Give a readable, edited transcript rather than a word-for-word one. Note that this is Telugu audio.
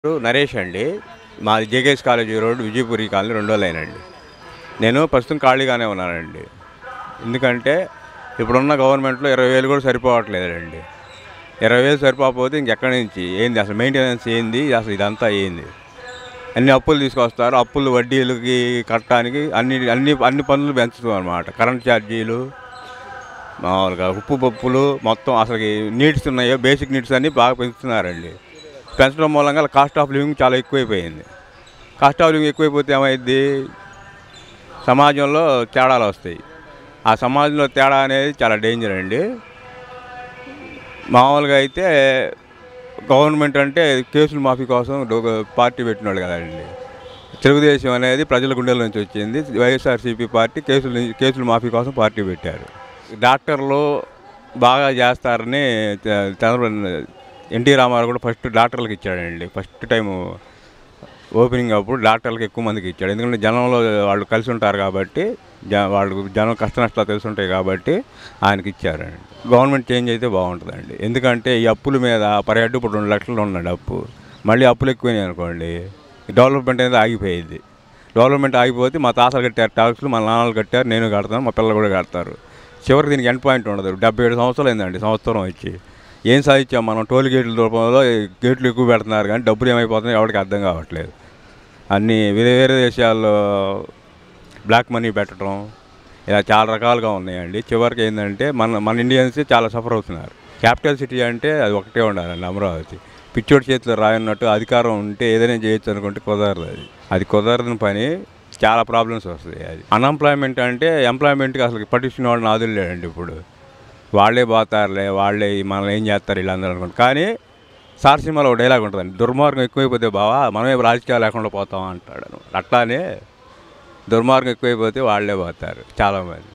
నరేష్ అండి. మాది JKS college road Vijayapuri colony రెండో లైన్ అండి. నేను ప్రస్తుతం ఖాళీగానే ఉన్నానండి. ఎందుకంటే ఇప్పుడున్న గవర్నమెంట్లో 20,000 కూడా సరిపోవట్లేదండి. 20,000 సరిపోకపోతే ఇంకెక్కడి నుంచి ఏంది అసలు మెయింటెనెన్స్ ఏంది, అసలు ఇదంతా ఏంది? అన్ని అప్పులు తీసుకొస్తారు. అప్పులు వడ్డీలకి కట్టడానికి అన్ని అన్ని అన్ని పనులు పెంచుతాం అనమాట. కరెంట్ ఛార్జీలు, మామూలుగా ఉప్పు పప్పులు మొత్తం అసలు నీడ్స్ ఉన్నాయో బేసిక్ నీడ్స్ అన్నీ బాగా పెంచుతున్నారండి. పెంచడం మూలంగా కాస్ట్ ఆఫ్ లివింగ్ చాలా ఎక్కువైపోయింది. కాస్ట్ ఆఫ్ లివింగ్ ఎక్కువైపోతే ఏమైంది, సమాజంలో తేడాలు వస్తాయి. ఆ సమాజంలో తేడా అనేది చాలా డేంజర్ అండి. మామూలుగా అయితే గవర్నమెంట్ అంటే కేసుల మాఫీ కోసం పార్టీ పెట్టినాడు కదండి. తెలుగుదేశం అనేది ప్రజల గుండెల నుంచి వచ్చింది. వైఎస్ఆర్సీపీ పార్టీ కేసుల మాఫీ కోసం పార్టీ పెట్టారు. డాక్టర్లు బాగా చేస్తారని ఎన్టీ రామారావు కూడా ఫస్ట్ డాక్టర్లకు ఇచ్చాడండి. ఫస్ట్ టైము ఓపెనింగ్ అప్పుడు డాక్టర్లకు ఎక్కువ మందికి ఇచ్చాడు. ఎందుకంటే జనంలో వాళ్ళు కలిసి ఉంటారు కాబట్టి, వాళ్ళు జనం కష్ట నష్టాలు తెలిసి ఉంటాయి కాబట్టి ఆయనకి ఇచ్చారండి. గవర్నమెంట్ చేంజ్ అయితే బాగుంటుందండి. ఎందుకంటే ఈ అప్పుల మీద పర్ హెడ్ ఇప్పుడు 2 లక్షలు ఉన్నాడు అప్పు. మళ్ళీ అప్పులు ఎక్కువైనాయి అనుకోండి, డెవలప్మెంట్ అనేది ఆగిపోయింది. డెవలప్మెంట్ ఆగిపోతే మా తాతలు కట్టారు ట్యాక్స్లు, మా నాన్నలు కట్టారు, నేను కడతాను, మా పిల్లలు కూడా కడతారు. చివరికి దీనికి ఎండ్ పాయింట్ ఉండదు. 77 సంవత్సరాలు అయిందండి సంవత్సరం వచ్చి. ఏం సాధించాం మనం? టోల్ గేట్ల రూపంలో గేట్లు ఎక్కువ పెడుతున్నారు కానీ డబ్బులు ఏమైపోతున్నాయి ఎవరికి అర్థం కావట్లేదు. అన్నీ వేరే వేరే దేశాల్లో బ్లాక్ మనీ పెట్టడం ఇలా చాలా రకాలుగా ఉన్నాయండి. చివరికి ఏంటంటే మన ఇండియన్స్ చాలా సఫర్ అవుతున్నారు. క్యాపిటల్ సిటీ అంటే అది ఒకటే ఉండాలండి, అమరావతి. పిచ్చోడి చేతిలో రాయన్నట్టు అధికారం ఉంటే ఏదైనా చేయొచ్చు అనుకుంటే కుదరదు. అది కుదరదని పని. చాలా ప్రాబ్లమ్స్ వస్తాయి. అది అన్ఎంప్లాయ్మెంట్ అంటే ఎంప్లాయ్మెంట్కి అసలు పట్టించిన వాళ్ళు నాదులు లేడండి. ఇప్పుడు వాళ్ళే పోతారులే, వాళ్ళే మనల్ని ఏం చేస్తారు వీళ్ళందరూ అనుకుంటారు. కానీ సార్ సినిమాలో ఒక డైలాగ్ ఉంటుందండి, దుర్మార్గం ఎక్కువైపోతే బావా మనమే రాజకీయాలు లేకుండా పోతాం అంటాడు. అట్లానే దుర్మార్గం ఎక్కువైపోతే వాళ్ళే పోతారు చాలామంది.